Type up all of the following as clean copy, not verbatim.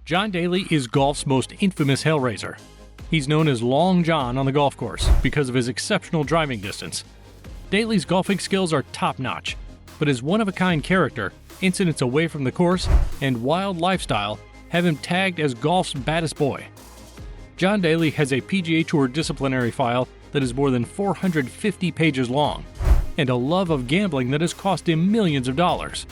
John Daly is golf's most infamous hellraiser. He's known as Long John on the golf course because of his exceptional driving distance. Daly's golfing skills are top-notch, but his one-of-a-kind character, incidents away from the course, and wild lifestyle have him tagged as golf's baddest boy. John Daly has a PGA Tour disciplinary file that is more than 450 pages long, and a love of gambling that has cost him millions of dollars.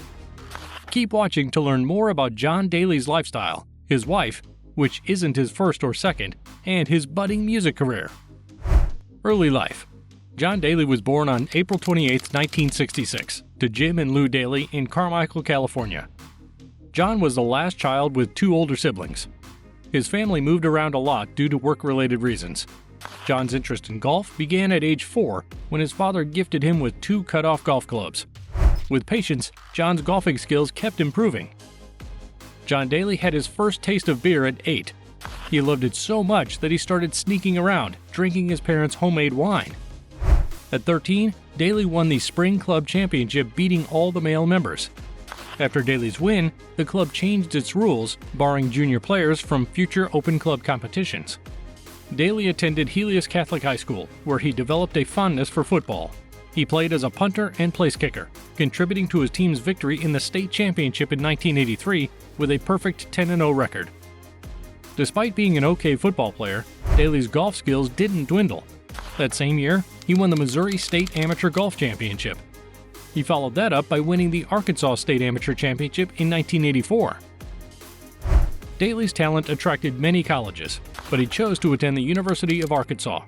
Keep watching to learn more about John Daly's lifestyle, his wife, which isn't his first or second, and his budding music career. Early life. John Daly was born on April 28, 1966, to Jim and Lou Daly in Carmichael, California. John was the last child with two older siblings. His family moved around a lot due to work-related reasons. John's interest in golf began at age 4 when his father gifted him with 2 cut-off golf clubs. With patience, John's golfing skills kept improving. John Daly had his first taste of beer at 8. He loved it so much that he started sneaking around, drinking his parents' homemade wine. At 13, Daly won the Spring Club Championship, beating all the male members. After Daly's win, the club changed its rules, barring junior players from future Open Club competitions. Daly attended Helios Catholic High School, where he developed a fondness for football. He played as a punter and place kicker, contributing to his team's victory in the state championship in 1983 with a perfect 10-0 record. Despite being an okay football player, Daly's golf skills didn't dwindle. That same year, he won the Missouri State Amateur Golf Championship. He followed that up by winning the Arkansas State Amateur Championship in 1984. Daly's talent attracted many colleges, but he chose to attend the University of Arkansas.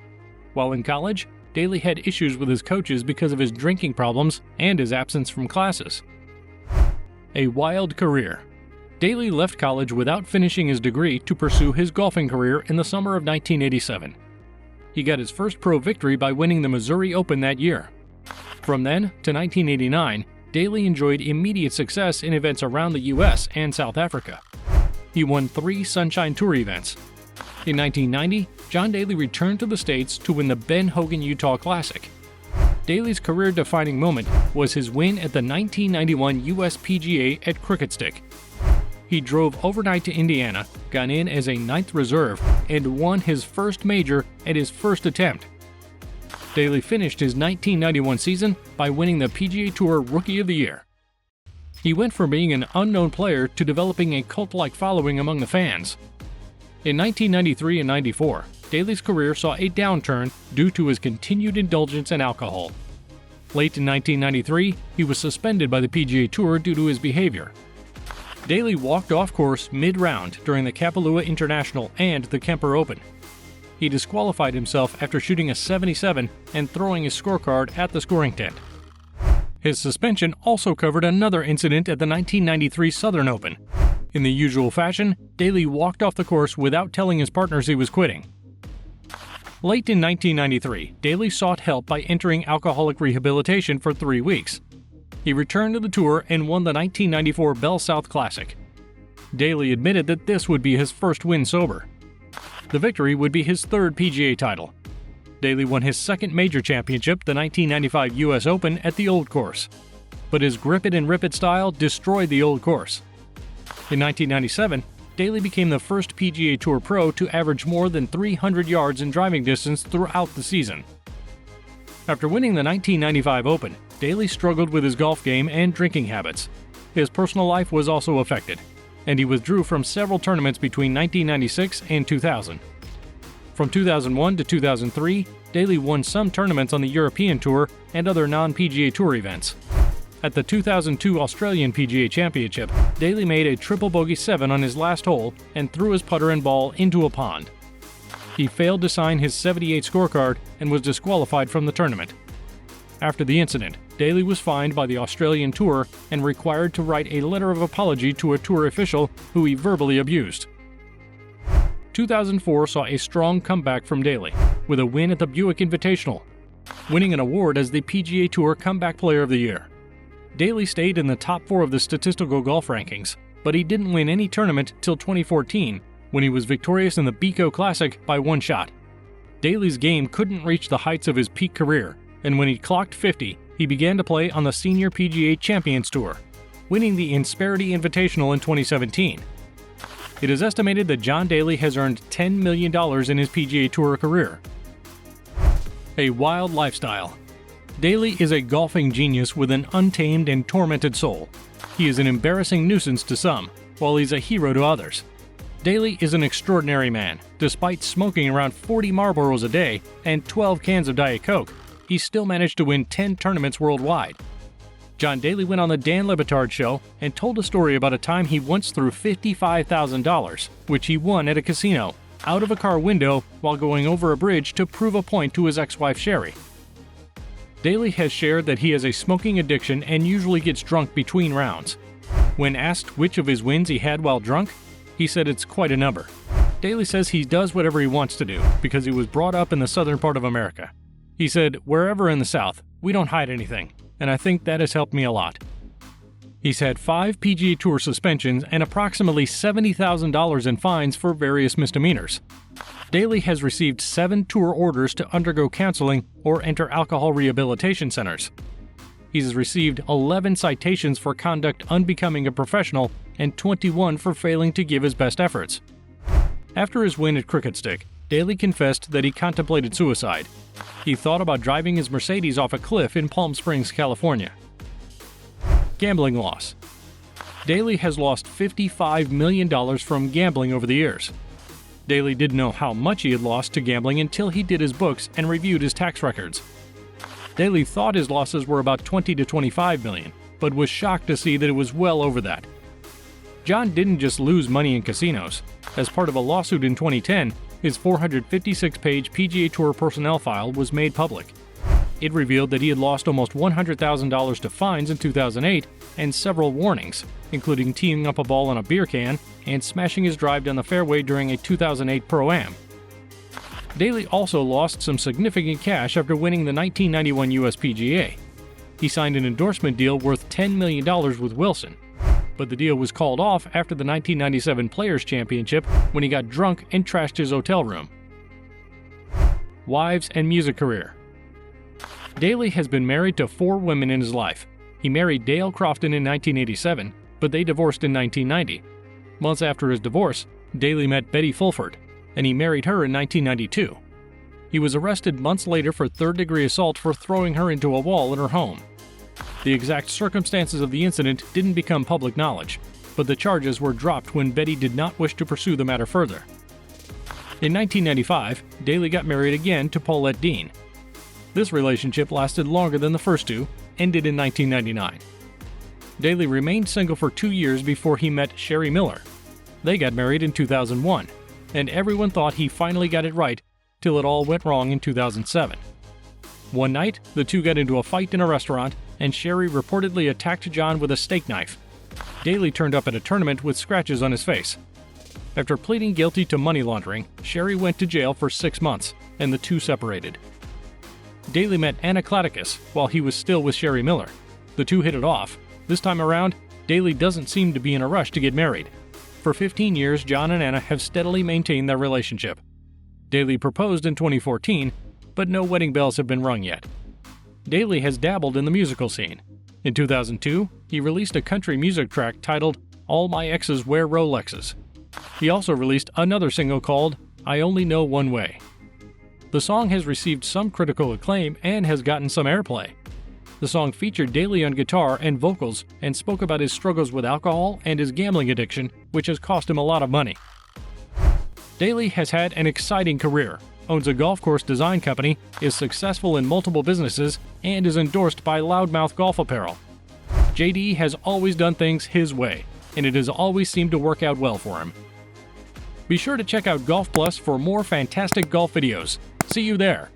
While in college, Daly had issues with his coaches because of his drinking problems and his absence from classes. A wild career. Daly left college without finishing his degree to pursue his golfing career in the summer of 1987. He got his first pro victory by winning the Missouri Open that year. From then to 1989, Daly enjoyed immediate success in events around the U.S. and South Africa. He won 3 Sunshine Tour events. In 1990, John Daly returned to the States to win the Ben Hogan Utah Classic. Daly's career-defining moment was his win at the 1991 U.S. PGA at Cricket Stick. He drove overnight to Indiana, got in as a 9th reserve, and won his first major at his first attempt. Daly finished his 1991 season by winning the PGA Tour Rookie of the Year. He went from being an unknown player to developing a cult-like following among the fans. In 1993 and 94, Daly's career saw a downturn due to his continued indulgence in alcohol. Late in 1993, he was suspended by the PGA Tour due to his behavior. Daly walked off course mid-round during the Kapalua International and the Kemper Open. He disqualified himself after shooting a 77 and throwing his scorecard at the scoring tent. His suspension also covered another incident at the 1993 Southern Open. In the usual fashion, Daly walked off the course without telling his partners he was quitting. Late in 1993, Daly sought help by entering alcoholic rehabilitation for 3 weeks. He returned to the tour and won the 1994 Bell South Classic. Daly admitted that this would be his first win sober. The victory would be his 3rd PGA title. Daly won his 2nd major championship, the 1995 U.S. Open, at the Old Course. But his grip it and rip it style destroyed the Old Course. In 1997, Daly became the first PGA Tour pro to average more than 300 yards in driving distance throughout the season. After winning the 1995 Open, Daly struggled with his golf game and drinking habits. His personal life was also affected, and he withdrew from several tournaments between 1996 and 2000. From 2001 to 2003, Daly won some tournaments on the European Tour and other non-PGA Tour events. At the 2002 Australian PGA Championship, Daly made a triple bogey 7 on his last hole and threw his putter and ball into a pond. He failed to sign his 78 scorecard and was disqualified from the tournament. After the incident, Daly was fined by the Australian Tour and required to write a letter of apology to a tour official who he verbally abused. 2004 saw a strong comeback from Daly, with a win at the Buick Invitational, winning an award as the PGA Tour Comeback Player of the Year. Daly stayed in the top 4 of the statistical golf rankings, but he didn't win any tournament till 2014, when he was victorious in the Bico Classic by 1 shot. Daly's game couldn't reach the heights of his peak career, and when he clocked 50, he began to play on the Senior PGA Champions Tour, winning the Insperity Invitational in 2017. It is estimated that John Daly has earned $10 million in his PGA Tour career. A wild lifestyle. Daly is a golfing genius with an untamed and tormented soul. He is an embarrassing nuisance to some, while he's a hero to others. Daly is an extraordinary man. Despite smoking around 40 Marlboros a day and 12 cans of Diet Coke, he still managed to win 10 tournaments worldwide. John Daly went on the Dan Le Batard Show and told a story about a time he once threw $55,000, which he won at a casino, out of a car window while going over a bridge to prove a point to his ex-wife Sherry. Daly has shared that he has a smoking addiction and usually gets drunk between rounds. When asked which of his wins he had while drunk, he said it's quite a number. Daly says he does whatever he wants to do because he was brought up in the southern part of America. He said, "Wherever in the South, we don't hide anything, and I think that has helped me a lot." He's had 5 PGA Tour suspensions and approximately $70,000 in fines for various misdemeanors. Daly has received 7 tour orders to undergo counseling or enter alcohol rehabilitation centers. He has received 11 citations for conduct unbecoming a professional and 21 for failing to give his best efforts. After his win at Cricket Stick, Daly confessed that he contemplated suicide. He thought about driving his Mercedes off a cliff in Palm Springs, California. Gambling loss. Daly has lost $55 million from gambling over the years. Daly didn't know how much he had lost to gambling until he did his books and reviewed his tax records. Daly thought his losses were about $20 to $25 million, but was shocked to see that it was well over that. John didn't just lose money in casinos. As part of a lawsuit in 2010, his 456-page PGA Tour personnel file was made public. It revealed that he had lost almost $100,000 to fines in 2008 and several warnings, including teeing up a ball on a beer can and smashing his drive down the fairway during a 2008 Pro-Am. Daly also lost some significant cash after winning the 1991 US PGA. He signed an endorsement deal worth $10 million with Wilson, but the deal was called off after the 1997 Players' Championship when he got drunk and trashed his hotel room. Wives and music career. Daly has been married to 4 women in his life. He married Dale Crofton in 1987, but they divorced in 1990. Months after his divorce, Daly met Betty Fulford, and he married her in 1992. He was arrested months later for third-degree assault for throwing her into a wall in her home. The exact circumstances of the incident didn't become public knowledge, but the charges were dropped when Betty did not wish to pursue the matter further. In 1995, Daly got married again to Paulette Dean. This relationship lasted longer than the first 2, ended in 1999. Daly remained single for 2 years before he met Sherry Miller. They got married in 2001, and everyone thought he finally got it right till it all went wrong in 2007. One night, the two got into a fight in a restaurant, and Sherry reportedly attacked John with a steak knife. Daly turned up at a tournament with scratches on his face. After pleading guilty to money laundering, Sherry went to jail for 6 months, and the two separated. Daly met Anna Cladicus while he was still with Sherry Miller. The two hit it off. This time around, Daly doesn't seem to be in a rush to get married. For 15 years, John and Anna have steadily maintained their relationship. Daly proposed in 2014, but no wedding bells have been rung yet. Daly has dabbled in the musical scene. In 2002, he released a country music track titled "All My Exes Wear Rolexes." He also released another single called "I Only Know One Way." The song has received some critical acclaim and has gotten some airplay. The song featured Daly on guitar and vocals and spoke about his struggles with alcohol and his gambling addiction, which has cost him a lot of money. Daly has had an exciting career, owns a golf course design company, is successful in multiple businesses, and is endorsed by Loudmouth Golf Apparel. JD has always done things his way, and it has always seemed to work out well for him. Be sure to check out Golf Plus for more fantastic golf videos. See you there!